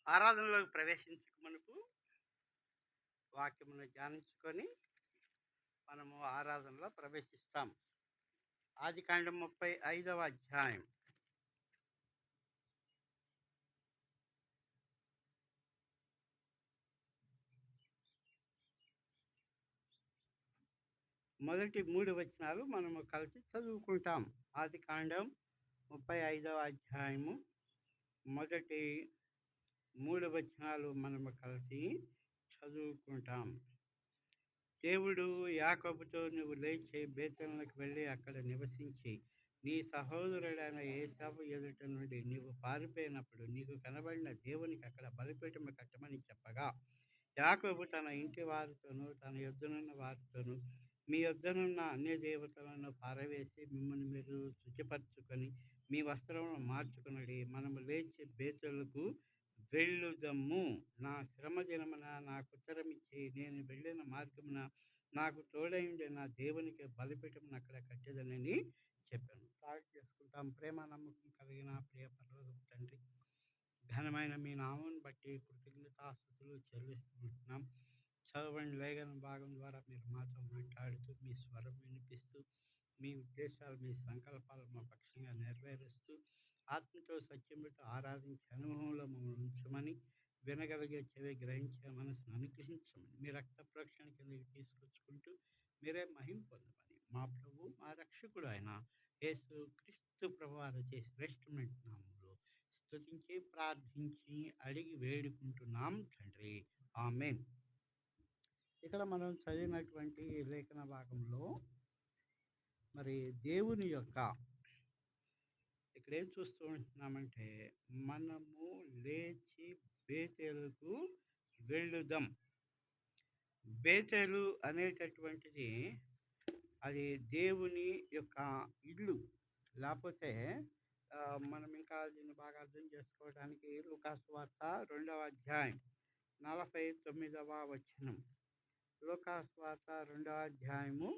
ఆరాధనలోకి ప్రవేశించక మునుపు వాక్యమును ధ్యానించుకొని మనము ఆరాధనలో ప్రవేశిస్తాం. ఆదికాండం 35వ అధ్యాయం. మొదటి 3 వచనాలు మనము కలిసి చదువుకుంటాం. ఆదికాండం 35వ అధ్యాయము మొదటి 3 వచనాలు మనము కలిసి చదువుకుంటాం. దేవుడు యాకోబుతో, నువ్వు లేచి బేతేలునకు వెళ్ళి అక్కడ నివసించి నీ సహోదరుడైన ఏశావు ఎదుట నుండి నీవు పారిపోయినప్పుడు నీకు కనబడిన దేవునికి అక్కడ బలిపీఠము కట్టమని చెప్పగా, యాకోబు తన ఇంటి వారితోనూ తన యొద్దనున్న వారితోనూ, మీ యొద్దనున్న అన్య దేవతలను పారవేసి మిమ్మల్ని మీరు శుచిపరచుకొని మీ వస్త్రమును మార్చుకునడి, మనము లేచి బేతేలుకు వెళ్ళుదమ్ము. నా శ్రమ దినమున నాకు ఉత్తరమిచ్చి నేను వెళ్ళిన మార్గమున నాకు తోడైండి నా దేవునికి బలిపీఠమును అక్కడ కట్టేదనని చెప్పాను. స్టార్ట్ చేసుకుంటాం. ప్రేమ నమ్మకం కలిగిన ప్రియ పరలోకపు తండ్రి, ఘనమైన మీ నామమును బట్టి కృతజ్ఞతాస్తుతులు చెల్లిస్తుంటున్నాం. చదవండి లేఖన భాగం ద్వారా మీరు మాతో మాట్లాడుతూ మీ స్వరం వినిపిస్తూ మీ ఉద్దేశాలు మీ సంకల్పాలు మా పక్షంగా నెరవేరుస్తూ ఆత్మతో సత్యముతో ఆరాధించే అనుభవంలో మమ్మల్ని ఉంచమని, వినగలిగే చెవి గ్రహించే మనసును అనుగ్రహించమని, మీ రక్త ప్రోక్షణ కిందకి తీసుకొచ్చుకుంటూ మీరే మహిమ పొందమని మా ప్రభు మా రక్షకుడు అయిన యేసు క్రీస్తు ప్రభువారు చేసి రెస్ట్మెంట్ నామంలో స్తుతించి ప్రార్థించి అడిగి వేడుకుంటున్నాం తండ్రి, ఆమేన్. ఇక్కడ మనం చదివినటువంటి లేఖన భాగంలో మరి దేవుని యొక్క ఇక్కడ ఏం చూస్తూ ఉంటున్నామంటే, మనము లేచి బేతేలుకు వెళ్ళుదాం. బేతేలు అనేటటువంటిది అది దేవుని యొక్క ఇల్లు. లేకపోతే మనం ఇంకా దీన్ని బాగా అర్థం చేసుకోవడానికి లూకాసు వార్త 2వ అధ్యాయం 49వ వచనం. లూకాసు వార్త 2వ అధ్యాయము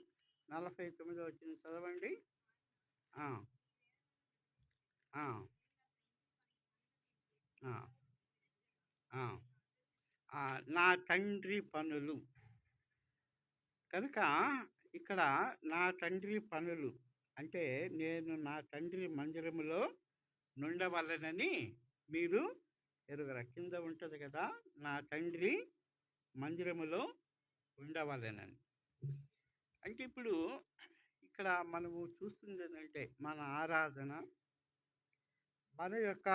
49వ వచనం చదవండి. ఆ ఆ ఆ ఆ నా తండ్రి పనులు. కనుక ఇక్కడ నా తండ్రి పనులు అంటే నేను నా తండ్రి మందిరములో నుండవలనని మీరు ఎరుగరా. కింద ఉంటుంది కదా, నా తండ్రి మందిరములో ఉండవలనని. అంటే ఇప్పుడు ఇక్కడ మనము చూస్తుంది ఏంటంటే, మన ఆరాధన, మన యొక్క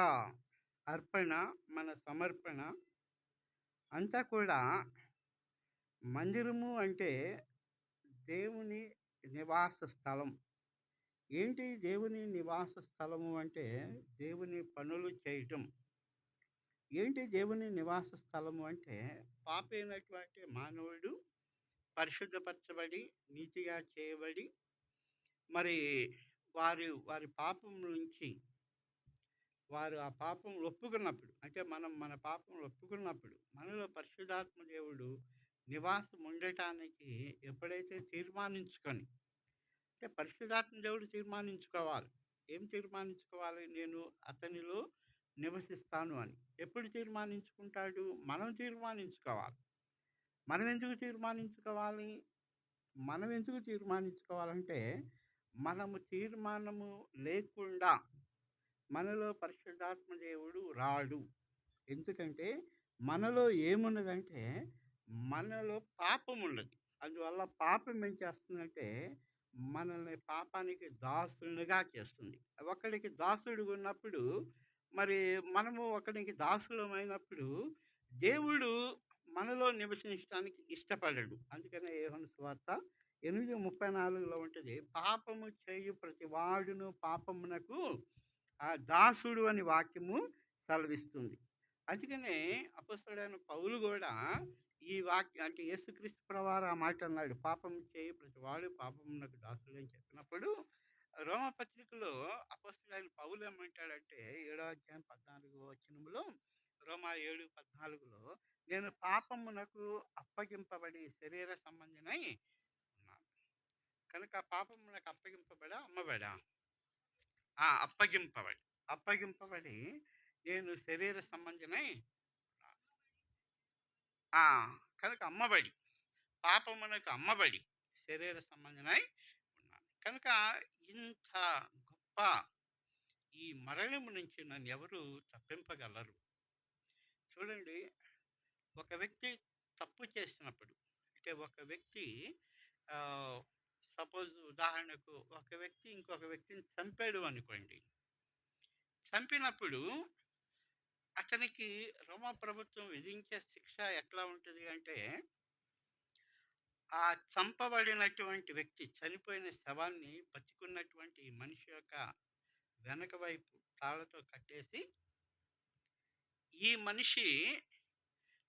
అర్పణ, మన సమర్పణ అంతా కూడా మందిరము అంటే దేవుని నివాస స్థలం. ఏంటి దేవుని నివాస స్థలము అంటే? దేవుని పనులు చేయటం. ఏంటి దేవుని నివాస స్థలము అంటే? పాపైనటువంటి మానవుడు పరిశుద్ధపరచబడి నీతిగా చేయబడి మరి వారి పాపం నుంచి వారు ఆ పాపం ఒప్పుకున్నప్పుడు, అంటే మనం మన పాపం ఒప్పుకున్నప్పుడు మనలో పరిశుద్ధాత్మ దేవుడు నివాసం ఉండటానికి ఎప్పుడైతే తీర్మానించుకొని, అంటే పరిశుద్ధాత్మ దేవుడు తీర్మానించుకోవాలి. ఏం తీర్మానించుకోవాలి? నేను అతనిలో నివసిస్తాను అని. ఎప్పుడు తీర్మానించుకుంటాడు? మనం తీర్మానించుకోవాలి. మనం ఎందుకు తీర్మానించుకోవాలి? మనం ఎందుకు తీర్మానించుకోవాలంటే, మనము తీర్మానము లేకుండా మనలో పరిశుద్ధాత్మ దేవుడు రాడు. ఎందుకంటే మనలో ఏమున్నదంటే, మనలో పాపం ఉన్నది. అందువల్ల పాపం ఏం చేస్తుందంటే మనల్ని పాపానికి దాసులుగా చేస్తుంది. ఒకడికి దాసుడు ఉన్నప్పుడు మరి మనము ఒకడికి దాసులమైనప్పుడు దేవుడు మనలో నివసించడానికి ఇష్టపడడు. అందుకనే యోహాను సువార్త 8:34లో ఉంటుంది, పాపము చేయు ప్రతి వాడును పాపమునకు దాసుడు అని వాక్యము సెలవిస్తుంది. అందుకనే అపొస్తలుడైన పౌలు కూడా ఈ వాక్యం అంటే యేసుక్రీస్తు ప్రభువారు ఆ మాట అన్నాడు, పాపం చేయి ప్రతి వాడు పాపమునకు దాసుడు అని చెప్పినప్పుడు రోమపత్రికలో అపొస్తలుడైన పౌలు ఏమంటాడంటే 7వ అధ్యాయం 14వ వచనంలో, రోమా 7:14లో, నేను పాపమునకు అప్పగింపబడి శరీర సంబంధమై ఉన్నాను. కనుక పాపమునకు అప్పగింపబడా అమ్మబడా అప్పగింపబడి నేను శరీర సంబంధమై ఆ! కనుక అమ్మబడి, పాపమునకు అమ్మబడి శరీర సంబంధమై ఉన్నాను. కనుక ఇంత గొప్ప ఈ మరణము నుంచి నన్నెవరు తప్పింపగలరు? చూడండి, ఒక వ్యక్తి తప్పు చేసినప్పుడు, అంటే ఒక వ్యక్తి సపోజ్ ఉదాహరణకు ఒక వ్యక్తి ఇంకొక వ్యక్తిని చంపాడు అనుకోండి. చంపినప్పుడు అతనికి రోమా ప్రభుత్వం విధించే శిక్ష ఎట్లా ఉంటుంది అంటే, ఆ చంపబడినటువంటి వ్యక్తి చనిపోయిన శవాన్ని బతికున్నటువంటి మనిషి యొక్క వెనక వైపు తాళ్లతో కట్టేసి, ఈ మనిషి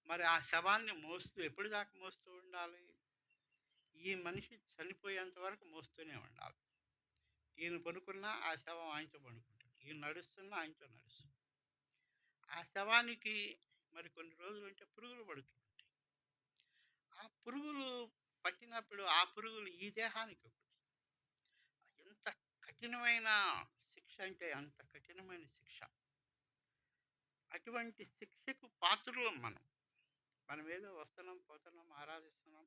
మరి ఆ శవాన్ని మోస్తూ ఎప్పుడు దాకా మోస్తూ ఉండాలి? ఈ మనిషి చనిపోయేంత వరకు మోస్తూనే ఉండాలి. ఈయన పడుకున్నా ఆ శవం ఆయనతో పడుకుంటుంది, ఈయన నడుస్తున్నా ఆయనతో నడుస్తుంది. ఆ శవానికి మరి కొన్ని రోజులు ఉంటే పురుగులు పడుతుంటాయి. ఆ పురుగులు పట్టినప్పుడు ఆ పురుగులు ఈ దేహానికి ఒకటి. ఎంత కఠినమైన శిక్ష అంటే అంత కఠినమైన శిక్ష. అటువంటి శిక్షకు పాత్రులం మనం. మనం ఏదో వస్తున్నాం, పోతున్నాం, ఆరాధిస్తున్నాం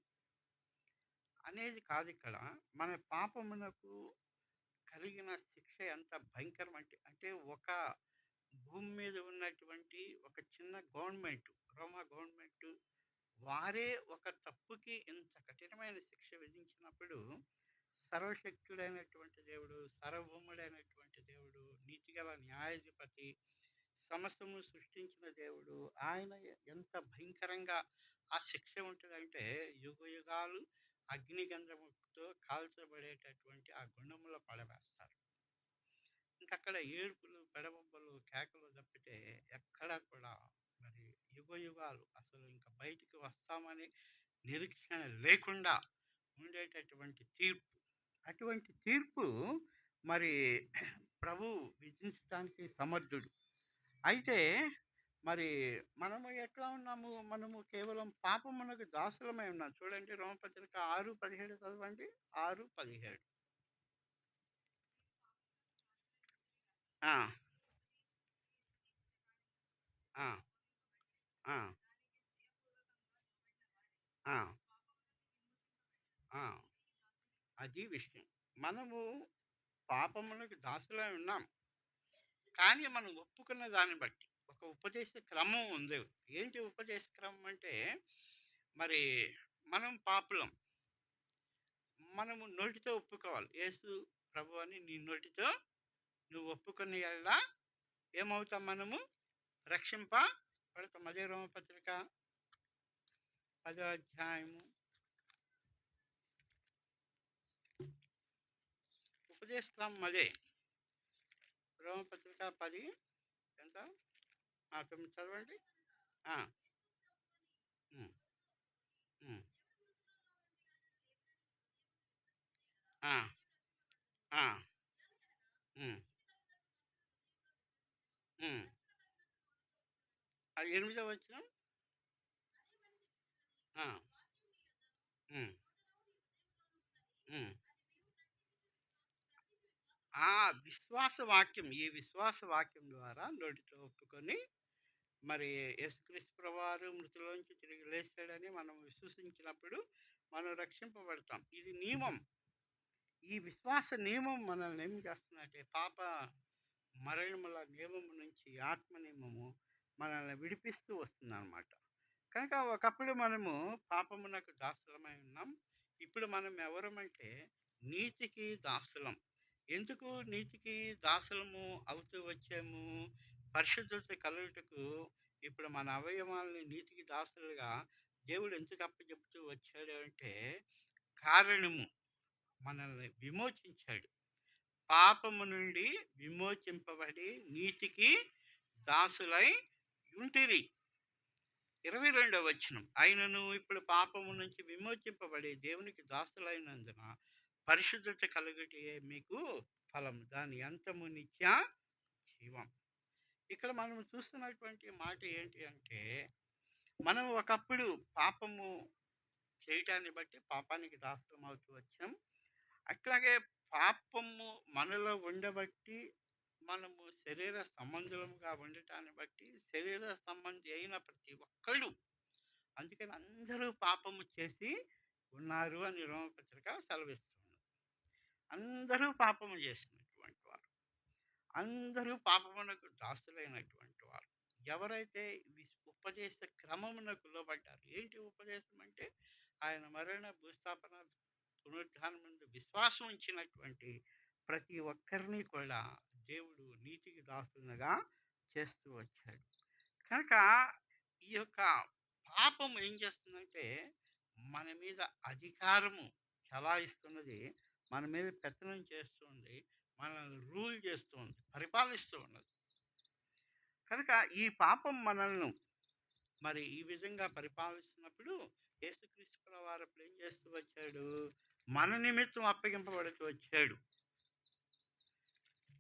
అనేది కాదు ఇక్కడ. మన పాపమునకు కలిగిన శిక్ష ఎంత భయంకరం అంటే, అంటే ఒక భూమి మీద ఉన్నటువంటి ఒక చిన్న గవర్నమెంట్, రోమా గవర్నమెంట్ వారే ఒక తప్పుకి ఇంత కఠినమైన శిక్ష విధించినప్పుడు, సర్వశక్తుడైనటువంటి దేవుడు, సర్వభౌముడైనటువంటి దేవుడు, నీతిగల న్యాయాధిపతి, సమస్తము సృష్టించిన దేవుడు, ఆయన ఎంత భయంకరంగా ఆ శిక్ష ఉంటుందంటే, యుగ యుగాలు అగ్నిగంధముతో కాల్చబడేటటువంటి ఆ గుండములో పడవేస్తారు. ఇంకక్కడ ఏడుపులు, పెడబొబ్బలు, కేకలు తప్పితే ఎక్కడా కూడా మరి యుగ యుగాలు అసలు ఇంకా బయటికి వస్తామని నిరీక్షణ లేకుండా ఉండేటటువంటి తీర్పు. అటువంటి తీర్పు మరి ప్రభు విధించడానికి సమర్థుడు. అయితే మరి మనము ఎట్లా ఉన్నాము? మనము కేవలం పాపమునకు దాసులమై ఉన్నాం. చూడండి, రోమపత్రిక 6:17 చదవండి. 6:17. ఆ, ఆ, ఆ, ఆ, ఆ. అది విషయం. మనము పాపమునకు దాసులై ఉన్నాం. కానీ మనం ఒప్పుకున్న దాన్ని బట్టి ఒక ఉపదేశ క్రమం ఉంది. ఏంటి ఉపదేశ క్రమం అంటే, మరి మనం పాపులం. మనము నోటితో ఒప్పుకోవాలి. యేసు ప్రభు అని నీ నోటితో నువ్వు ఒప్పుకున్న యెడల ఏమవుతాం? మనము రక్షింపబడతాం. అదే రోమపత్రిక 10వ అధ్యాయము ఉపదేశ క్రమం అదే. రోమపత్రిక 10 ఎంత 9 చదవండి. ఆ, ఉమ్, ఉమ్, ఆ, ఆ, ఉమ్, ఉమ్. అది 8వ వచనం. ఆ, ఉమ్, ఉమ్. ఆ విశ్వాస వాక్యం, ఈ విశ్వాస వాక్యం ద్వారా నోటితో ఒప్పుకొని మరి యేసుక్రీస్తు ప్రభువారు మృతుల్లోంచి తిరిగి లేచాడని మనం విశ్వసించినప్పుడు మనం రక్షింపబడతాం. ఇది నియమం. ఈ విశ్వాస నియమం మనల్ని ఏం చేస్తుందంటే, పాప మరణముల నియమము నుంచి ఆత్మ నియమము మనల్ని విడిపిస్తూ వస్తుందన్నమాట. కనుక ఒకప్పుడు మనము పాపమునకు దాసులమై ఉన్నాం. ఇప్పుడు మనం ఎవరమంటే నీతికి దాసులం. ఎందుకు నీతికి దాసులము అవుతూ వచ్చాము? పరిశుద్ధత కలుగుటకు ఇప్పుడు మన అవయవాల్ని నీతికి దాసులుగా దేవుడు ఎందుకు అప్పచెబుతూ వచ్చాడు అంటే, కారణము మనల్ని విమోచించాడు. పాపము నుండి విమోచింపబడి నీతికి దాసులై ఉంటిరి. 22వ వచనం. ఆయనను ఇప్పుడు పాపము నుంచి విమోచింపబడి దేవునికి దాసులైనందున పరిశుద్ధత కలుగుటే మీకు ఫలం, దాని అంతము నిత్య జీవం. ఇక్కడ మనం చూస్తున్నటువంటి మాట ఏంటి అంటే, మనం ఒకప్పుడు పాపము చేయటాన్ని బట్టి పాపానికి దాసులం అవుతూ వచ్చాం. అట్లాగే పాపము మనలో ఉండబట్టి మనము శరీర సంబంధులముగా ఉండటాన్ని బట్టి శరీర సంబంధి అయిన ప్రతి ఒక్కళ్ళు అందుకని అందరూ పాపము చేసి ఉన్నారు అని రోమపత్రిక సెలవిస్తుంది. అందరూ పాపము చేసినటువంటి వారు, అందరూ పాపమునకు దాసులైనటువంటి వారు. ఎవరైతే ఉపదేశ క్రమమునకు లోబడ్డారు. ఏంటి ఉపదేశం అంటే? ఆయన మరణ, భూస్థాపన, పునరుద్ధానం ముందు విశ్వాసం ఉంచినటువంటి ప్రతి ఒక్కరిని కూడా దేవుడు నీతికి దాసులుగా చేస్తూ వచ్చాడు. కనుక ఈ యొక్క పాపం ఏం చేస్తుందంటే మన మీద అధికారము చలాయిస్తున్నది, మన మీద పెత్తనం చేస్తుంది, మనల్ని రూల్ చేస్తుంది, పరిపాలిస్తూ ఉన్నది. కనుక ఈ పాపం మనల్ని మరి ఈ విధంగా పరిపాలిస్తున్నప్పుడు యేసుక్రీస్తు వారు ఏం చేస్తూ వచ్చాడు? మన నిమిత్తం అప్పగింపబడుతూ వచ్చాడు.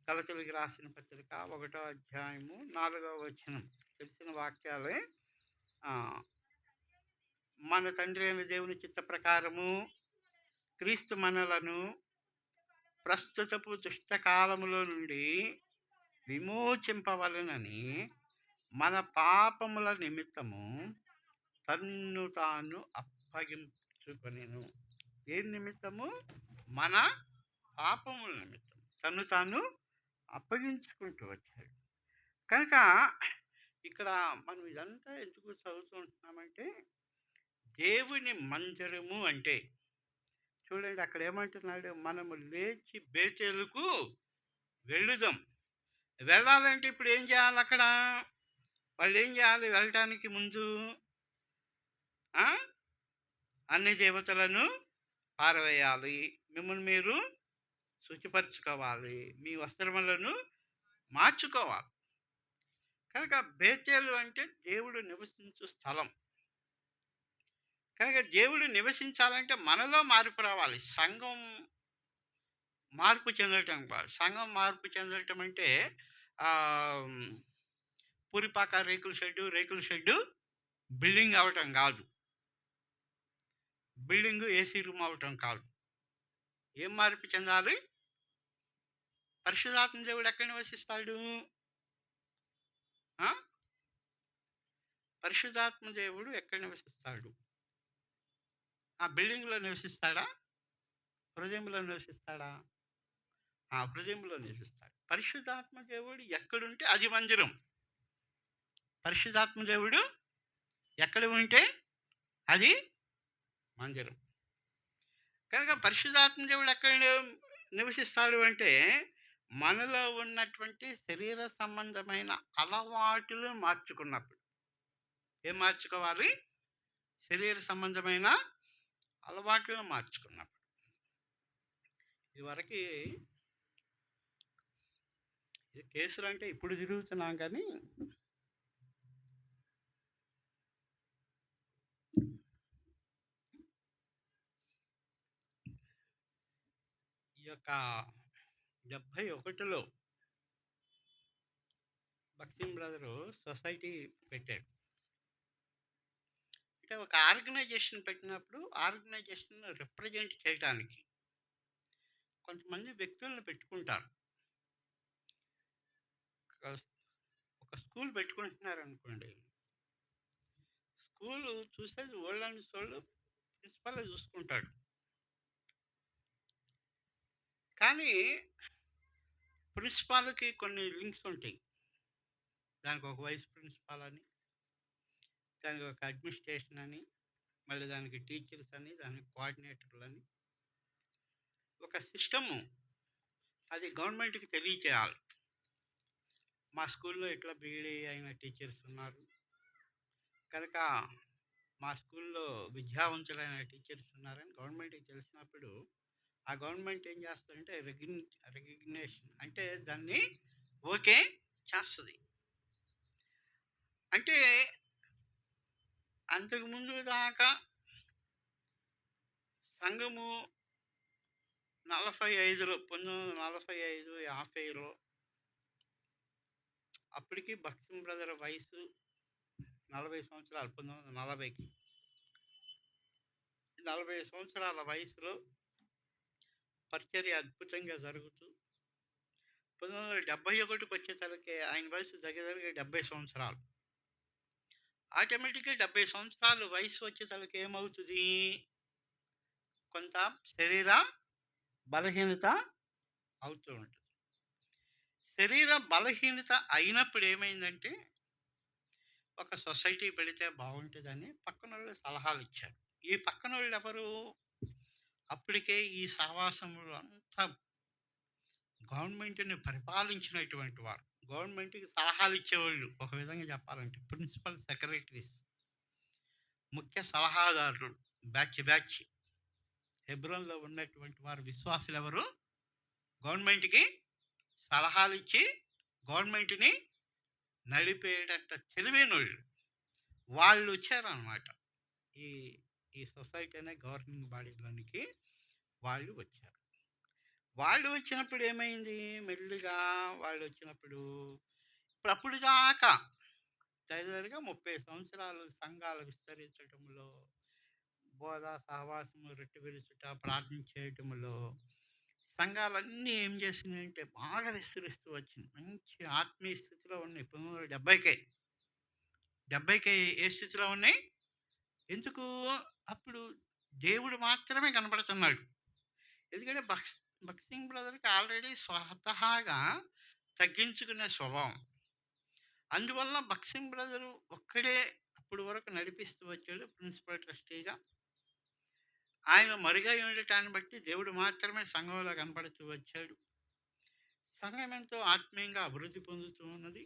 కొలస్సీలకు రాసిన పత్రిక 1వ అధ్యాయము 4వ వచనం తెలిసిన వాక్యాలే. మన తండ్రి అయిన దేవుని చిత్త ప్రకారము క్రీస్తు మనలను ప్రస్తుతపు దుష్టకాలములో నుండి విమోచింపవలెనని మన పాపముల నిమిత్తము తన్ను తాను అప్పగించుకొనెను. దేని నిమిత్తము? మన పాపముల నిమిత్తం తన్ను తాను అప్పగించుకుంటూ వచ్చాడు. కనుక ఇక్కడ మనం ఇదంతా ఎందుకు చదువుతూ ఉంటున్నామంటే, దేవుని మందిరము అంటే చూడండి అక్కడ ఏమంటున్నాడు? మనము లేచి బేతేలుకు వెళ్ళుదాం. వెళ్ళాలంటే ఇప్పుడు ఏం చేయాలి? అక్కడ వాళ్ళు ఏం చేయాలి? వెళ్ళటానికి ముందు అన్ని దేవతలను పారవేయాలి, మిమ్మల్ని మీరు శుచిపరచుకోవాలి, మీ వస్త్రములను మార్చుకోవాలి. కనుక బేతేలు అంటే దేవుడు నివసించు స్థలం. కనుక దేవుడు నివసించాలంటే మనలో మార్పు రావాలి. సంఘం మార్పు చెందటం కాదు. సంఘం మార్పు చెందటం అంటే పూరిపాక రేకుల షెడ్డు బిల్డింగ్ అవటం కాదు, బిల్డింగ్ ఏసీ రూమ్ అవటం కాదు. ఏం మార్పు చెందాలి? పరిశుద్ధాత్మ దేవుడు ఎక్కడ నివసిస్తాడు? పరిశుద్ధాత్మ దేవుడు ఎక్కడ నివసిస్తాడు? ఆ బిల్డింగ్లో నివసిస్తాడా? హృదయంలో నివసిస్తాడా? ఆ హృదయంలో నివసిస్తాడు. పరిశుద్ధాత్మ దేవుడు ఎక్కడుంటే అది మందిరం. పరిశుద్ధాత్మ దేవుడు ఎక్కడ ఉంటే అది మందిరం. కనుక పరిశుద్ధాత్మ దేవుడు ఎక్కడ నివసిస్తాడు అంటే మనలో ఉన్నటువంటి శరీర సంబంధమైన అలవాటులు మార్చుకున్నప్పుడు. ఏం మార్చుకోవాలి? శరీర సంబంధమైన అలవాట్లను మార్చుకున్నప్పుడు. ఇదివరకు కేసులు అంటే ఇప్పుడు తిరుగుతున్నాం, కానీ ఈ యొక్క 71లో భక్తిం బ్రదరు సొసైటీ పెట్టాడు. అంటే ఒక ఆర్గనైజేషన్ పెట్టినప్పుడు ఆర్గనైజేషన్ రిప్రజెంట్ చేయడానికి కొంతమంది వ్యక్తులను పెట్టుకుంటారు. ఒక స్కూల్ పెట్టుకుంటున్నారు అనుకోండి, స్కూలు చూసేది ఓల్డ్ సోళ్ళు ప్రిన్సిపల్ చూసుకుంటాడు. కానీ ప్రిన్సిపాల్కి కొన్ని లింక్స్ ఉంటాయి. దానికి ఒక వైస్ ప్రిన్సిపాల్ అని, దానికి ఒక అడ్మినిస్ట్రేషన్ అని, మళ్ళీ దానికి టీచర్స్ అని, దానికి కోఆర్డినేటర్లు అని ఒక సిస్టము. అది గవర్నమెంట్కి తెలియచేయాలి. మా స్కూల్లో ఇట్లా బీఈడీ అయిన టీచర్స్ ఉన్నారు కనుక మా స్కూల్లో విద్యావంతులైన టీచర్స్ ఉన్నారని గవర్నమెంట్కి తెలిసినప్పుడు ఆ గవర్నమెంట్ ఏం చేస్తుందంటే రికగ్నేషన్ అంటే దాన్ని ఓకే చేస్తుంది. అంటే అంతకుముందు దాకా సంఘము 45లో 1945 50లో అప్పటికి భక్తిం బ్రదర్ వయసు 40 సంవత్సరాలు. 1940కి 40 సంవత్సరాల వయసులో పరిచర్య అద్భుతంగా జరుగుతూ 1971కి వచ్చేసరికి ఆయన వయసు దగ్గర 70 సంవత్సరాలు. ఆటోమేటిక్‌గా 70 సంవత్సరాలు వయసు వచ్చేసరికి ఏమవుతుంది? కొంత శరీర బలహీనత అవుతూ ఉంటుంది. శరీర బలహీనత అయినప్పుడు ఏమైందంటే, ఒక సొసైటీ పెడితే బాగుంటుందని పక్కనోళ్ళు సలహాలిచ్చారు. ఈ పక్కనోళ్ళెవరు? అప్పటికే ఈ సహవాసంలో అంతా గవర్నమెంట్‌ని పరిపాలించినటువంటి వారు. గవర్నమెంట్‌కి సలహాలిచ్చేవాళ్ళు. ఒక విధంగా చెప్పాలంటే ప్రిన్సిపల్ సెక్రటరీస్, ముఖ్య సలహాదారులు, బ్యాచ్ బ్యాచ్. హెబ్రోన్‌లో ఉన్నటువంటి వారు విశ్వాసులెవరు? గవర్నమెంట్‌కి సలహాలిచ్చి గవర్నమెంట్‌ని నడిపేటంత తెలివైనోళ్ళు. వాళ్ళొచ్చారనమాట. ఈ ఈ సొసైటీ అనే గవర్నింగ్ బాడీలోనికి వాళ్ళు వచ్చారు. వాళ్ళు వచ్చినప్పుడు ఏమైంది? మెల్లిగా వాళ్ళొచ్చినప్పుడు ఇప్పుడప్పుడు దాకా దగ్గరగా 30 సంవత్సరాలు సంఘాలు విస్తరించటంలో, బోధ, సహవాసము, రొట్టె విరుచుట, ప్రార్థన చేయటంలో సంఘాలన్నీ ఏం చేసినాయంటే బాగా విస్తరిస్తూ వచ్చింది. మంచి ఆత్మీయ స్థితిలో ఉన్నాయి. 1970కే 70కే ఏ స్థితిలో ఉన్నాయి? ఎందుకు? అప్పుడు దేవుడు మాత్రమే కనపడుతున్నాడు. ఎందుకంటే భక్సింగ్ బ్రదర్‌కి ఆల్రెడీ స్వతహాగా తగ్గించుకునే స్వభావం. అందువల్ల భక్సింగ్ బ్రదరు ఒక్కడే అప్పటి వరకు నడిపిస్తూ వచ్చాడు ప్రిన్సిపల్ ట్రస్టీగా. ఆయన మరుగై ఉండటాన్ని బట్టి దేవుడు మాత్రమే సంఘంలో కనపడుతూ వచ్చాడు. సంఘం ఎంతో ఆత్మీయంగా అభివృద్ధి పొందుతూ ఉన్నది.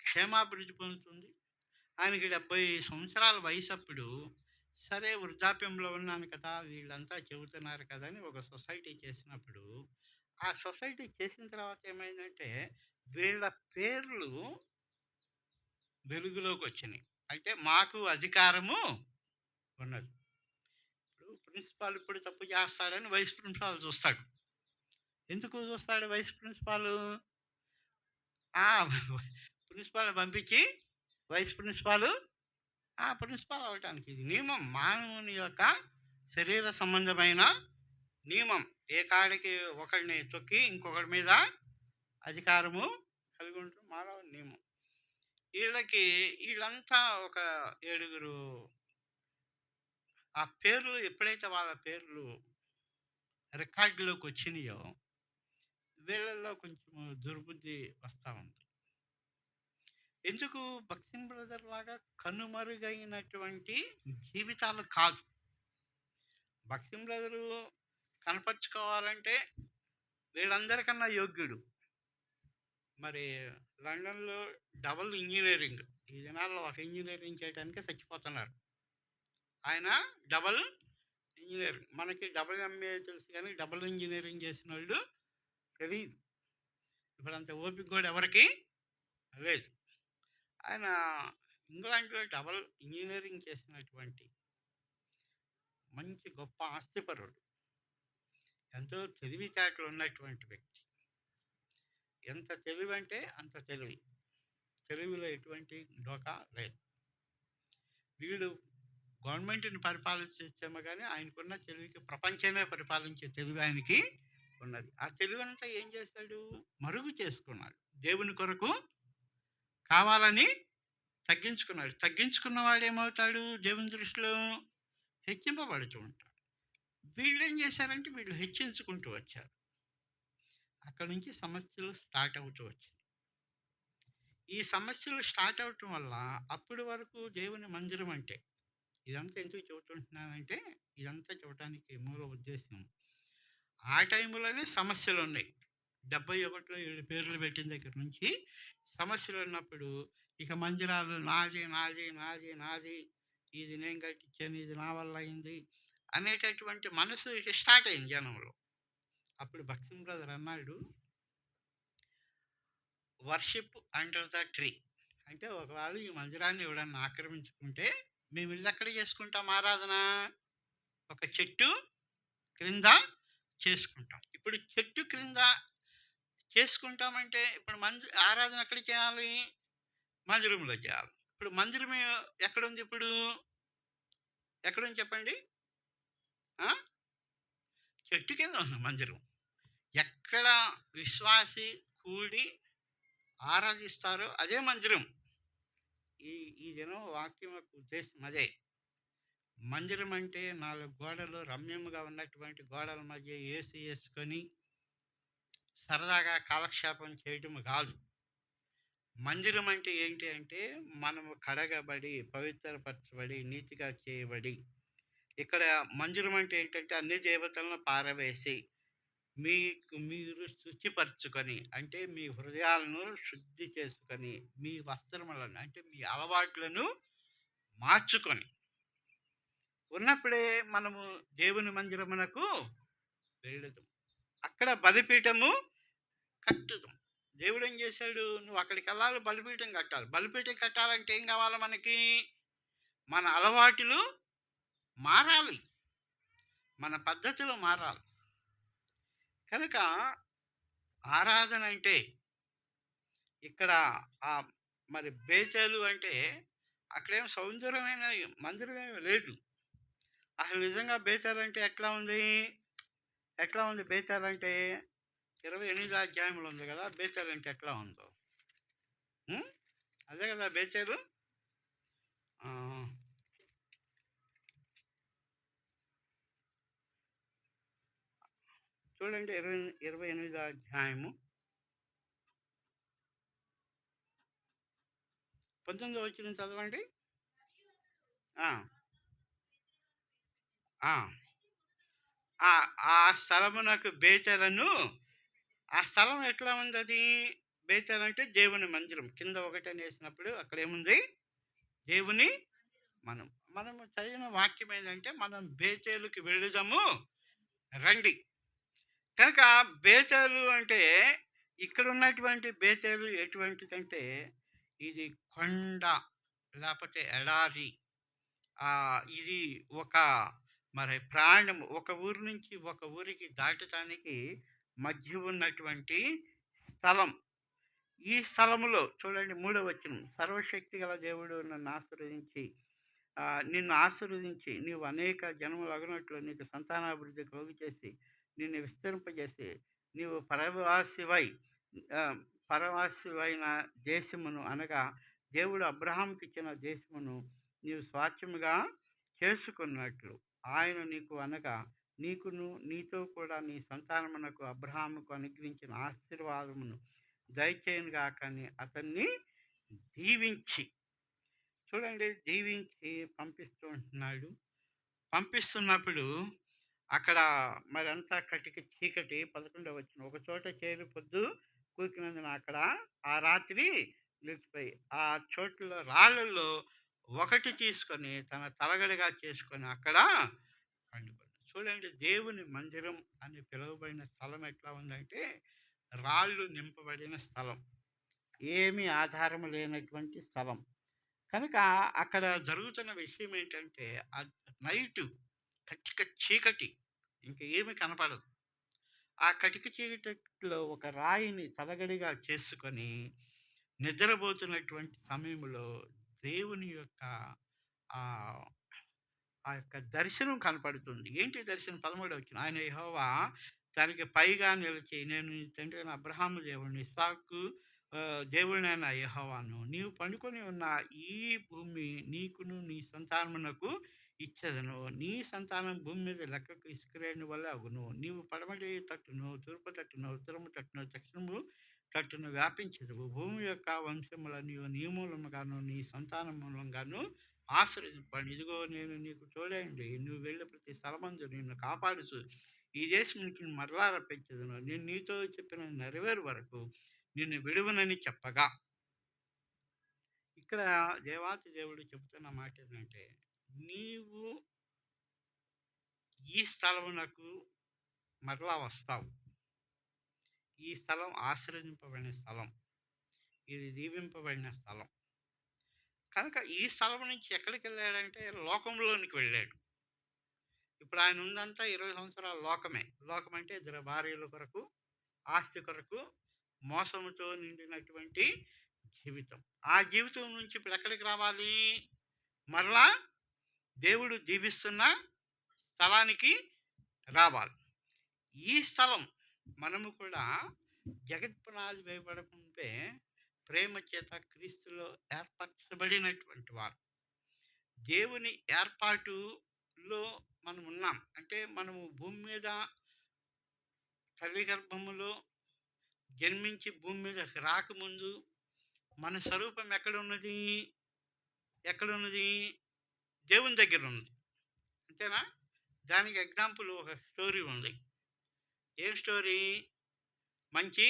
క్షేమాభివృద్ధి పొందుతుంది. ఆయనకి 70 సంవత్సరాల వయసప్పుడు, సరే వృద్ధాప్యంలో ఉన్నాను కదా! వీళ్ళంతా చెబుతున్నారు కదా! అని ఒక సొసైటీ చేసినప్పుడు, ఆ సొసైటీ చేసిన తర్వాత ఏమైందంటే, వీళ్ళ పేర్లు వెలుగులోకొచ్చినియి. అంటే మాకు అధికారము ఉన్నది. ఇప్పుడు ప్రిన్సిపాల్ ఇప్పుడు తప్పు చేస్తాడని వైస్ ప్రిన్సిపాల్ చూస్తాడు. ఎందుకు చూస్తాడు వైస్ ప్రిన్సిపాలు? ఆ! ప్రిన్సిపాల్‌ని పంపించి వైస్ ప్రిన్సిపాలు ప్రిన్సిపాల్ అవ్వటానికి ఇది నియమం. మానవుని యొక్క శరీర సంబంధమైన నియమం. ఏ కాడికి ఒకడిని తొక్కి ఇంకొకడి మీద అధికారము కలిగి ఉండటం మానవ నియమం. వీళ్ళంతా ఒక 7 ఆ పేర్లు ఎప్పుడైతే వాళ్ళ పేర్లు రికార్డులోకి వచ్చినాయో, వీళ్ళల్లో కొంచెం దుర్బుద్ధి వస్తా ఉంది. ఎందుకు? భక్సింగ్ బ్రదర్ లాగా కనుమరుగైనటువంటి జీవితాలు కాదు. భక్సింగ్ బ్రదరు కనపరుచుకోవాలంటే వీళ్ళందరికన్నా యోగ్యుడు. మరి లండన్‌లో డబుల్ ఇంజినీరింగ్. ఈ దినాల్లో ఒక ఇంజినీరింగ్ చేయడానికే చచ్చిపోతున్నారు. ఆయన డబుల్ ఇంజినీరింగ్. మనకి డబుల్ ఎంఏ తెలుసు కానీ డబుల్ ఇంజినీరింగ్ చేసినోళ్ళు తెలీదు. ఇప్పుడంత ఓపిక కూడా ఎవరికీ లేదు. ఆయన ఇంగ్లాండ్‌లో డబుల్ ఇంజినీరింగ్ చేసినటువంటి మంచి గొప్ప ఆస్తిపరుడు. ఎంతో తెలివితేటలు ఉన్నటువంటి వ్యక్తి. ఎంత తెలివంటే అంత తెలివి. తెలివిలో ఎటువంటి డోకా లేదు. వీడు గవర్నమెంట్‌ని పరిపాలించొచ్చేమో గానీ ఆయనకున్న తెలివికి ప్రపంచమే పరిపాలించే తెలివి ఆయనకి ఉన్నది. ఆ తెలివంతా ఏం చేశాడు? మరుగు చేసుకున్నాడు. దేవుని కొరకు కావాలని తగ్గించుకున్నాడు. తగ్గించుకున్నవాడు ఏమవుతాడు? దేవుని దృష్టిలో హెచ్చింపబడుతూ ఉంటాడు. వీళ్ళేం చేశారంటే వీళ్ళు హెచ్చించుకుంటూ వచ్చారు. అక్కడి నుంచి సమస్యలు స్టార్ట్ అవుతూ వచ్చాయి. ఈ సమస్యలు స్టార్ట్ అవ్వటం వల్ల అప్పటి వరకు దేవుని మందిరం అంటే, ఇదంతా ఎందుకు చెబుతుంటున్నానంటే, ఇదంతా చెప్పడానికి మూల ఉద్దేశం, ఆ టైంలోనే సమస్యలు ఉన్నాయి. 71లో వీళ్ళు పేర్లు పెట్టిన దగ్గర నుంచి సమస్యలు ఉన్నప్పుడు ఇక మందిరాలు నాది నాది నాది నాది, ఇది నేను కట్టించాను, ఇది నా వల్ల అయింది అనేటటువంటి మనసు ఇక స్టార్ట్ అయింది జనంలో. అప్పుడు భక్సింగ్ బ్రదర్ అన్నాడు, వర్షిప్ అండర్ ద ట్రీ. అంటే ఒకవేళ ఈ మందిరాన్ని ఎవడన్నా ఆక్రమించుకుంటే మేము ఇల్లు ఎక్కడ చేసుకుంటాం ఆరాధన? ఒక చెట్టు క్రింద చేసుకుంటాం. ఇప్పుడు చెట్టు క్రింద చేసుకుంటామంటే ఇప్పుడు ఆరాధన ఎక్కడ చేయాలి? మందిరంలో చేయాలి. ఇప్పుడు మందిరం ఎక్కడుంది ఇప్పుడు? ఎక్కడుంది చెప్పండి? చెట్టు కింద ఉంది మందిరం. ఎక్కడ విశ్వాసి కూడి ఆరాధిస్తారో అదే మందిరం. ఈ ఈ దినం వాక్యం యొక్క ఉద్దేశం అదే. మందిరం అంటే 4 గోడలు రమ్యంగా ఉన్నటువంటి గోడల మధ్య ఏసీ యేసుకొని సరదాగా కాలక్షేపం చేయటం కాదు. మందిరం అంటే ఏంటి అంటే మనము కడగబడి, పవిత్రపరచబడి, నీతిగా చేయబడి, ఇక్కడ మందిరం అంటే ఏంటంటే అన్ని దేవతలను పారవేసి మీరు శుచిపరచుకొని, అంటే మీ హృదయాలను శుద్ధి చేసుకొని, మీ వస్త్రములను అంటే మీ అలవాట్లను మార్చుకొని ఉన్నప్పుడే మనము దేవుని మందిరమునకు వెళ్ళుదాం. అక్కడ బలిపీఠము కట్టుదాం. దేవుడు ఏం చేశాడు? నువ్వు అక్కడికి వెళ్ళాలి, బలిపీఠం కట్టాలి. బలిపీఠం కట్టాలంటే ఏం కావాలి మనకి? మన అలవాటులు మారాలి, మన పద్ధతులు మారాలి. కనుక ఆరాధన అంటే ఇక్కడ ఆ మరి బేతేలు అంటే అక్కడేం సౌందర్యమైన మందిరం ఏమి లేదు. అసలు నిజంగా బేతేలు అంటే ఎట్లా ఉంది? ఎట్లా ఉంది బేతేలు అంటే? 28 అధ్యాయంలో ఉంది కదా బేతేలు అంటే ఎట్లా ఉందో. అదే కదా బేతేలు. చూడండి 28 అధ్యాయము 19 వచ్చిన చదవండి. ఆ స్థలమునకు బేతేలను, ఆ స్థలం ఎట్లా ఉంది? అది బేతేలు అంటే దేవుని మందిరం. కింద ఒకటని వేసినప్పుడు అక్కడ ఏముంది? దేవుని మనము చదివిన వాక్యం ఏంటంటే మనం బేతేలుకి వెళ్ళుదాము రండి. కనుక బేతేలు అంటే ఇక్కడ ఉన్నటువంటి బేతేలు ఎటువంటిదంటే ఇది కొండ, లేకపోతే ఎడారి. ఇది ఒక మరి ప్రాణం ఒక ఊరి నుంచి ఒక ఊరికి దాటడానికి మధ్య ఉన్నటువంటి స్థలం. ఈ స్థలములో చూడండి 3వ వచనం, సర్వశక్తి గల దేవుడు నిన్ను ఆశీర్వదించి నీవు అనేక జనములు అగినట్లు నీకు సంతానాభివృద్ధి కలుగు చేసి నిన్ను విస్తరింపజేసి నీవు పరవాసివైన దేశమును, అనగా దేవుడు అబ్రహాంకి ఇచ్చిన దేశమును నీవు స్వాస్థ్యముగా చేసుకున్నట్లు ఆయన నీకు, అనగా నీకును నీతో కూడా నీ సంతానమునకు అబ్రహాముకు అనుగ్రహించిన ఆశీర్వాదమును దయచేయనుగాక అని అతన్ని దీవించి, చూడండి దీవించి పంపిస్తూ ఉంటున్నాడు. పంపిస్తున్నప్పుడు అక్కడ మరి అంతా కటిక చీకటి. 11వ వచనం, ఒక చోట చేరి పొద్దు కూకినందున అక్కడ ఆ రాత్రి నిలిచిపోయి ఆ చోట్ల రాళ్ళల్లో ఒకటి తీసుకొని తన తలగడిగా చేసుకొని అక్కడ పండుకొని. చూడండి దేవుని మందిరం అని పిలువబడిన స్థలం ఎట్లా ఉందంటే రాళ్ళు నింపబడిన స్థలం, ఏమీ ఆధారం లేనటువంటి స్థలం. కనుక అక్కడ జరుగుతున్న విషయం ఏంటంటే నైటు కటిక చీకటి, ఇంకా ఏమి కనపడదు. ఆ కటిక చీకటిలో ఒక రాయిని తలగడిగా చేసుకొని నిద్రపోతున్నటువంటి సమయంలో దేవుని యొక్క ఆ యొక్క దర్శనం కనపడుతుంది. ఏంటి దర్శనం? 13వ వచనం, ఆయన యెహోవా దానికి పైగా నిలిచి, నేను నీ తండ్రి అయిన అబ్రహాము దేవుడిని, ఇస్సాకు దేవుడినైన యెహోవాను, నీవు పండుకొని ఉన్న ఈ భూమి నీకును నీ సంతానమునకు ఇచ్చేదను. నీ సంతానం భూమి మీద లెక్కకు ఇసుకరేణి వల్ల అగును. నీవు పడమటి తట్టును, తూర్పు తట్టును, ఉత్తరము తట్టును, దక్షిణము తట్టును వ్యాపించదు. భూమి యొక్క వంశముల నీవు నీ మూలముగాను నీ సంతానం మూలంగాను ఆశీర్వదింపండి. ఇదిగో నేను నీకు తోడైండి, నువ్వు వెళ్ళే ప్రతి స్థలమందు నిన్ను కాపాడుచు ఈ దేశం నీకు మరలా రప్పించదును. నేను నీతో చెప్పిన నెరవేరు వరకు నిన్ను విడువనని చెప్పగా, ఇక్కడ దేవాతి దేవుడు చెబుతున్న మాట ఏంటంటే, నీవు ఈ స్థలమునకు మరలా వస్తావు. ఈ స్థలం ఆశీర్వదింపబడిన స్థలం, ఇది దీవింపబడిన స్థలం. కనుక ఈ స్థలం నుంచి ఎక్కడికి వెళ్ళాడంటే లోకంలోనికి వెళ్ళాడు. ఇప్పుడు ఆయన ఉందంతా 20 సంవత్సరాల లోకమే. లోకం అంటే ఇద్దరు భార్యల కొరకు, ఆస్తి కొరకు, మోసముతో నిండినటువంటి జీవితం. ఆ జీవితం నుంచి ఇప్పుడు ఎక్కడికి రావాలి? మరలా దేవుడు దీవిస్తున్న స్థలానికి రావాలి. ఈ స్థలం మనము కూడా జగత్పునాది వేయబడకుంటే ప్రేమ చేత క్రీస్తులో ఏర్పరచబడినటువంటి వారు. దేవుని ఏర్పాటులో మనం ఉన్నాం. అంటే మనము భూమి మీద తల్లి గర్భములో జన్మించి భూమి మీదకి రాకముందు మన స్వరూపం ఎక్కడున్నది? ఎక్కడున్నది? దేవుని దగ్గర ఉంది. అంతేనా? దానికి ఎగ్జాంపుల్ ఒక స్టోరీ ఉంది. ఏం స్టోరీ? మంచి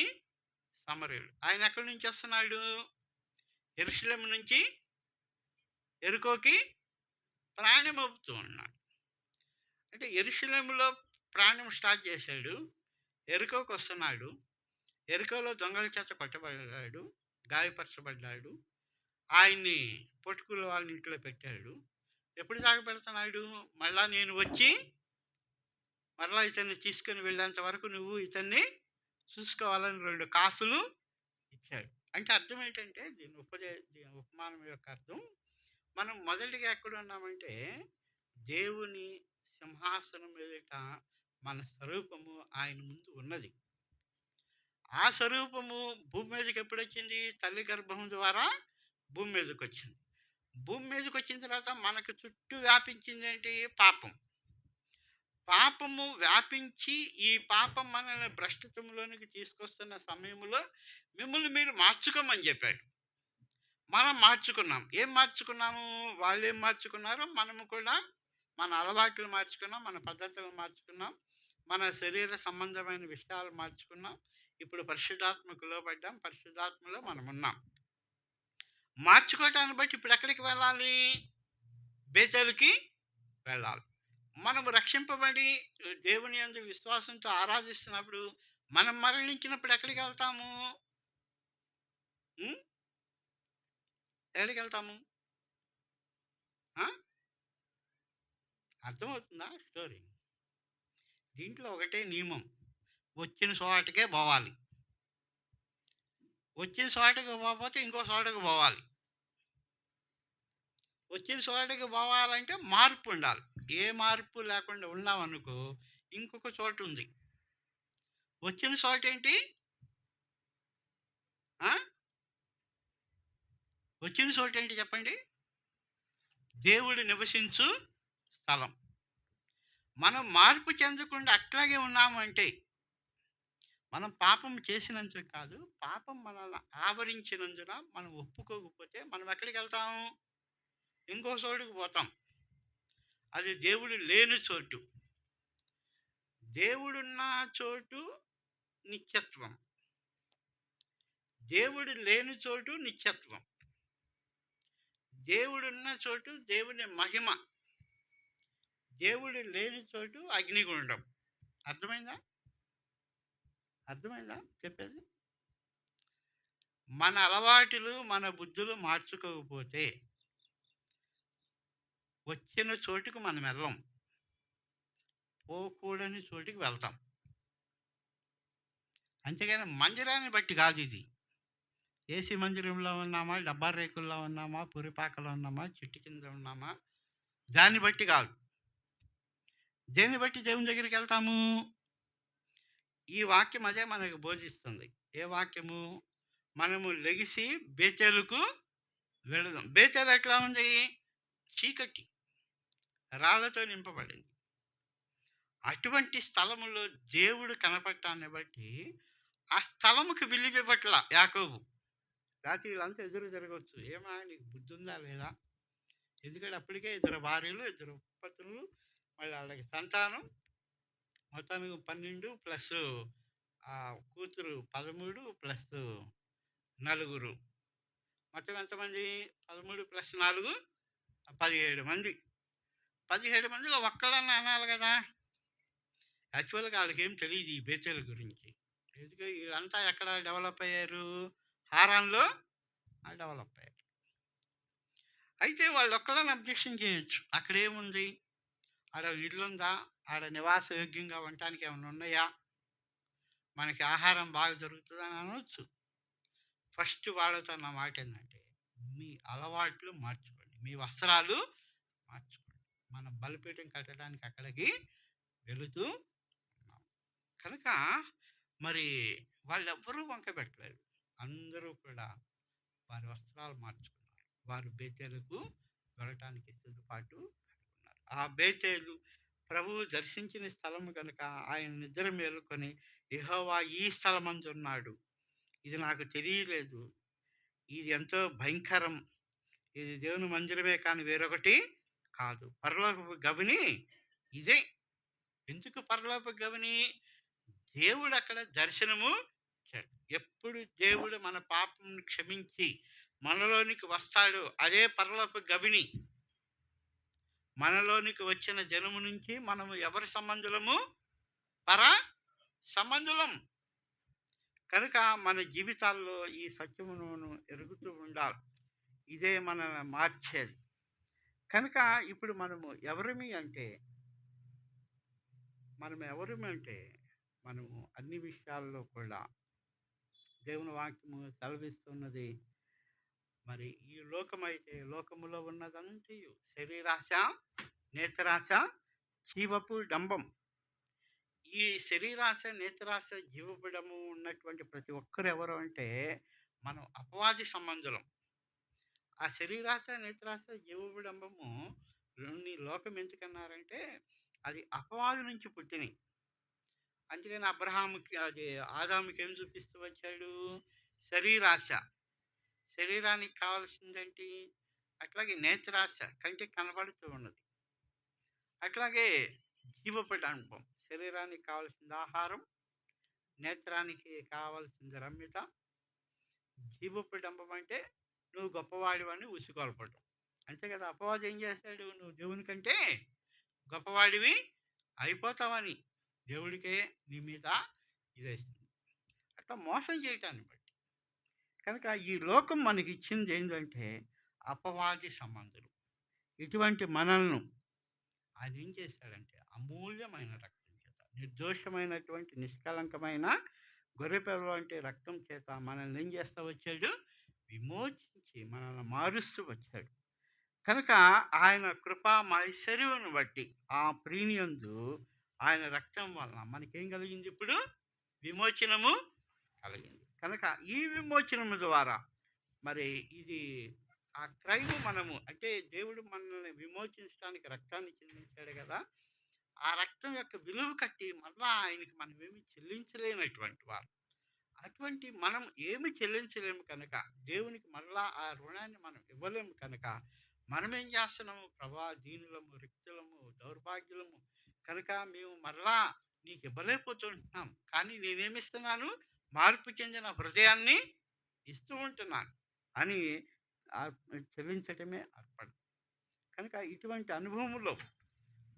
సమరయుడు. ఆయన ఎక్కడి నుంచి వస్తున్నాడు? యెరూషలేము నుంచి యెరికోకి ప్రయాణం అవుతూ ఉన్నాడు. అంటే యెరూషలేములో ప్రయాణం స్టార్ట్ చేశాడు. యెరికోకి వస్తున్నాడు. యెరికోలో దొంగల చేత కొట్టబడ్డాడు, గాయపరచబడ్డాడు. ఆయన్ని పొట్టుకుల వాళ్ళ ఇంట్లో పెట్టాడు. ఎప్పుడు దాకా పెడుతున్నాడు? మళ్ళా నేను వచ్చి మరలా ఇతన్ని తీసుకొని వెళ్ళేంత వరకు నువ్వు ఇతన్ని చూసుకోవాలని 2 కాసులు ఇచ్చాడు. అంటే అర్థం ఏంటంటే దీని ఉపమానం యొక్క అర్థం, మనం మొదటిగా ఎక్కడ ఉన్నామంటే దేవుని సింహాసనం ఎదుట మన స్వరూపము ఆయన ముందు ఉన్నది. ఆ స్వరూపము భూమి మీదకి ఎప్పుడు వచ్చింది? తల్లి గర్భం ద్వారా భూమి మీదకి వచ్చింది. భూమి మీదకి వచ్చిన తర్వాత మనకు చుట్టూ వ్యాపించింది ఏంటి? పాపం. పాపము వ్యాపించి ఈ పాపం మనల్ని భ్రష్టత్వంలోనికి తీసుకొస్తున్న సమయంలో మిమ్మల్ని మీరు మార్చుకోమని చెప్పాడు. మనం మార్చుకున్నాం. ఏం మార్చుకున్నాము? వాళ్ళు ఏం మార్చుకున్నారో మనము కూడా మన అలవాట్లు మార్చుకున్నాం, మన పద్ధతులు మార్చుకున్నాం, మన శరీర సంబంధమైన విషయాలు మార్చుకున్నాం. ఇప్పుడు పరిశుద్ధాత్మకు లోబడ్డాం, పరిశుద్ధాత్మలో మనం ఉన్నాం. మార్చుకోవటాన్ని బట్టి ఇప్పుడు ఎక్కడికి వెళ్ళాలి? బేతేలుకి వెళ్ళాలి. మనము రక్షింపబడి దేవుని యందు విశ్వాసంతో ఆరాధిస్తున్నప్పుడు మనం మరణించినప్పుడు ఎక్కడికి వెళ్తాము? ఎక్కడికి వెళ్తాము? అర్థమవుతుందా స్టోరీ? దీంట్లో ఒకటే నియమం, వచ్చిన చోటకే పోవాలి. వచ్చిన చోటకి పోకపోతే ఇంకో చోటకి పోవాలి. వచ్చిన చోటకి పోవాలంటే మార్పు ఉండాలి. ఏ మార్పు లేకుండా ఉన్నామనుకో ఇంకొక చోటు ఉంది. వచ్చిన చోట ఏంటి? వచ్చిన చోట ఏంటి చెప్పండి? దేవుడు నివసించు స్థలం. మనం మార్పు చెందకుండా అట్లాగే ఉన్నామంటే, మనం పాపం చేసినందుకు కాదు, పాపం మనల్ని ఆవరించినందున మనం ఒప్పుకోకపోతే మనం ఎక్కడికి వెళ్తాము? ఇంకో చోటుకు పోతాం. అది దేవుడు లేని చోటు. దేవుడున్న చోటు నిత్యత్వం, దేవుడు లేని చోటు నిత్యత్వం. దేవుడున్న చోటు దేవుని మహిమ, దేవుడు లేని చోటు అగ్నిగుండం. అర్థమైందా? చెప్పేది? మన అలవాటులు మన బుద్ధులు మార్చుకోకపోతే వచ్చిన చోటుకు మనం వెళ్ళం, పోకూడని చోటుకి వెళ్తాం. అంతేగాని మందిరాన్ని బట్టి కాదు ఇది. ఏసీ మందిరంలో ఉన్నామా, డబ్బా రేకుల్లో ఉన్నామా, పురిపాకలో ఉన్నామా, చెట్టు కింద ఉన్నామా, దాన్ని బట్టి కాదు. దేన్ని బట్టి దేవుని దగ్గరికి వెళ్తాము? ఈ వాక్యం అదే మనకు బోధిస్తుంది. ఏ వాక్యము? మనము లెగిసి బేతేలుకు వెళదాం. బేతేలు ఎట్లా ఉంది? చీకటి, రాళ్లతో నింపబడింది. అటువంటి స్థలములో దేవుడు కనపడటాన్ని బట్టి ఆ స్థలముకు విలువివ్వట్ల యాకోబు. రాత్రి వీళ్ళంతా ఎదురు జరగవచ్చు, ఏమా నీకు బుద్ధి ఉందా లేదా? ఎందుకంటే అప్పటికే 2 భార్యలు, 2 ఉపపత్నులు, మళ్ళీ వాళ్ళకి సంతానం మొత్తానికి 12 ప్లస్ కూతురు 13 ప్లస్ 4. మొత్తం ఎంతమంది? 13 ప్లస్ 4 17 మంది. 17 మందిలో ఒక్కడన్నా అనాలి కదా. యాక్చువల్గా వాళ్ళకి ఏం తెలియదు ఈ బేతేలు గురించి. ఎందుకంటే వీళ్ళంతా ఎక్కడ డెవలప్ అయ్యారు? హారాన్లో డెవలప్ అయ్యారు. అయితే వాళ్ళు ఒక్కళ్ళని అబ్జెక్షన్ చేయొచ్చు. అక్కడేముంది? ఆడ ఇల్లుందా? ఆడ నివాస యోగ్యంగా ఉండటానికి ఏమైనా ఉన్నాయా? మనకి ఆహారం బాగా దొరుకుతుందని అనవచ్చు. ఫస్ట్ వాళ్ళతో నా మాట ఏంటంటే, మీ అలవాట్లు మార్చుకోండి, మీ వస్త్రాలు మార్చుకోండి. మనం బలిపీఠం కట్టడానికి అక్కడికి వెళుతూ ఉన్నాం కనుక మరి వాళ్ళెవ్వరూ వంక పెట్టలేదు. అందరూ కూడా వారి వస్త్రాలు మార్చుకున్నారు. వారు బేతేలుకు వెళ్ళటానికి సిద్ధపాటు కట్టుకున్నారు. ఆ బేతేలు ప్రభువు దర్శించిన స్థలం కనుక ఆయన నిద్ర మేలుకొని, యెహోవా ఈ స్థలమందు ఉన్నాడు, ఇది నాకు తెలియలేదు, ఇది ఎంతో భయంకరం, ఇది దేవుని మందిరమే కానీ వేరొకటి కాదు. పరలోకపు గవిని ఇదే. ఎందుకు పరలోక గవిని? దేవుడు అక్కడ దర్శనము ఇచ్చాడు. ఎప్పుడు దేవుడు మన పాపం క్షమించి మనలోనికి వస్తాడో అదే పరలోక గవిని. మనలోనికి వచ్చిన జనము నుంచి మనము ఎవరి సంబంధులము? పర సంబంధులం. కనుక మన జీవితాల్లో ఈ సత్యమును ఎరుగుతూ ఉండాలి. ఇదే మనల్ని మార్చేది. కనుక ఇప్పుడు మనము ఎవరిమి అంటే మనము అన్ని విషయాల్లో కూడా దేవుని వాక్యము సెలవిస్తున్నది. మరి ఈ లోకములో ఉన్నదంతయు శరీరాశ, నేత్రాశ, జీవపు డంబం. ఈ శరీరాశ, నేత్రాశ, జీవపు డంబం ఉన్నటువంటి ప్రతి ఒక్కరు ఎవరు అంటే మనం అపవాది సంబంధులం. ఆ శరీరాశ, నేత్రాశ, జీవపు డంబము లోకం ఎందుకన్నారంటే అది అపవాది నుంచి పుట్టినవి. అందుకని ఆదాముకి ఏం చూపిస్తూ వచ్చాడు? శరీరాశ, శరీరానికి కావాల్సిందేంటి? అట్లాగే నేత్రాశ, కంటికి కనబడుతూ ఉన్నది. అట్లాగే జీవపు డంబం, శరీరానికి కావాల్సింది ఆహారం, నేత్రానికి కావాల్సింది రమ్యత. జీవపు డంబం అంటే నువ్వు గొప్పవాడివని ఉసిగొల్పటం. అంతే కదా. అపవాది ఏం చేస్తాడు? నువ్వు దేవుని కంటే గొప్పవాడివి అయిపోతావని దేవుడికే నీ మీద ఇదేస్తుంది. అట్లా మోసం చేయటాన్ని బట్టి. కనుక ఈ లోకం మనకి ఇచ్చింది ఏంటంటే అపవాది సంబంధులు. ఇటువంటి మనల్ని ఆయన ఏం చేశాడంటే అమూల్యమైన రక్తం చేత, నిర్దోషమైనటువంటి నిష్కలంకమైన గొర్రెపిల్ల వంటి రక్తం చేత మనల్ని ఏం చేస్తూ వచ్చాడు? విమోచించి మనల్ని మారుస్తూ వచ్చాడు. కనుక ఆయన కృపా మైశ్వర్యమును బట్టి ఆ ప్రీమియందు ఆయన రక్తం వలన మనకేం కలిగింది? ఇప్పుడు విమోచనము కలిగింది. కనుక ఈ విమోచనము ద్వారా మరి ఇది ఆ క్రైము మనము అంటే దేవుడు మనల్ని విమోచించడానికి రక్తాన్ని చెల్లించాడు కదా. ఆ రక్తం యొక్క విలువ కట్టి మళ్ళా ఆయనకి మనం ఏమి చెల్లించలేనటువంటి వారు. అటువంటి మనం ఏమి చెల్లించలేము కనుక దేవునికి మళ్ళా ఆ రుణాన్ని మనం ఇవ్వలేము కనుక మనం ఏం చేస్తున్నాము? ప్రభా, దీనులము, రిక్తులము, దౌర్భాగ్యులము కనుక మేము మరలా నీకు ఇవ్వలేకపోతుంటున్నాం. కానీ నేనేమిస్తున్నాను? మార్పు చెందిన హృదయాన్ని ఇస్తూ ఉంటున్నాను అని చెల్లించటమే అర్పణ. కనుక ఇటువంటి అనుభవంలో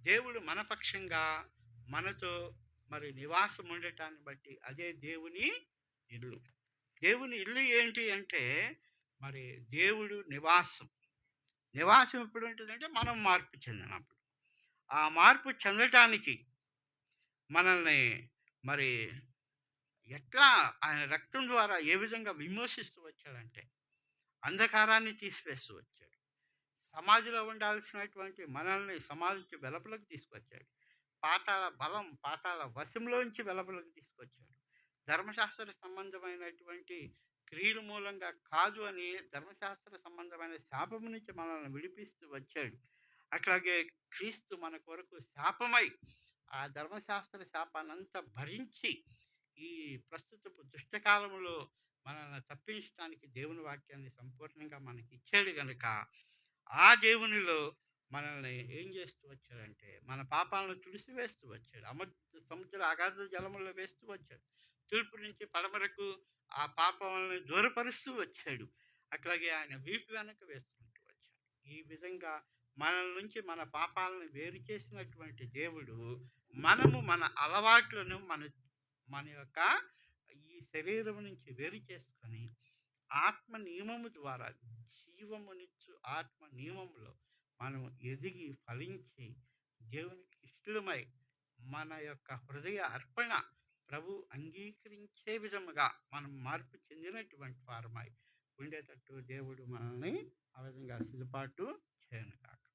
దేవుడు మనపక్షంగా మనతో మరి నివాసం ఉండటాన్ని బట్టి అదే దేవుని ఇల్లు. దేవుని ఇల్లు ఏంటి అంటే మరి దేవుడు నివాసం ఎప్పుడు ఉంటుందంటే మనం మార్పు చెందినప్పుడు. ఆ మార్పు చెందటానికి మనల్ని మరి ఎట్లా ఆయన రక్తం ద్వారా ఏ విధంగా విమోచిస్తూ వచ్చాడంటే అంధకారాన్ని తీసివేస్తూ వచ్చాడు. సమాధిలో ఉండాల్సినటువంటి మనల్ని సమాధించి వెలుపలకు తీసుకొచ్చాడు. పాతాళ వశంలోంచి వెలుపలకు తీసుకొచ్చాడు. ధర్మశాస్త్ర సంబంధమైనటువంటి క్రియల మూలంగా కాదు అని ధర్మశాస్త్ర సంబంధమైన శాపము నుంచి మనల్ని విడిపిస్తూ వచ్చాడు. అట్లాగే క్రీస్తు మన కొరకు శాపమై ఆ ధర్మశాస్త్ర శాపాన్నంతా భరించి ఈ ప్రస్తుతపు దుష్టకాలంలో మనల్ని తప్పించడానికి దేవుని వాక్యాన్ని సంపూర్ణంగా మనకి ఇచ్చాడు కనుక ఆ దేవునిలో మనల్ని ఏం చేస్తూ వచ్చాడంటే మన పాపాలను తుడిసివేస్తూ వచ్చాడు. సముద్ర అగాధ జలముల్లో వేస్తూ వచ్చాడు. తూర్పు నుంచి పడమరకు ఆ పాపాలను దూరపరుస్తూ వచ్చాడు. అట్లాగే ఆయన వీపు వెనక వేసుకుంటూ వచ్చాడు. ఈ విధంగా మనల నుంచి మన పాపాలను వేరు చేసినటువంటి దేవుడు మనము మన అలవాట్లను మన యొక్క ఈ శరీరం నుంచి వేరు చేసుకొని ఆత్మ నియమము ద్వారా జీవమునిచ్చు ఆత్మ నియమంలో మనం ఎదిగి ఫలించి దేవునికి ఇష్టమై మన యొక్క హృదయ అర్పణ ప్రభు అంగీకరించే విధముగా మనం మార్పు చెందినటువంటి వారమై ఉండేటట్టు దేవుడు మనల్ని ఆ విధంగా సిద్ధపాటు చేయను కాక.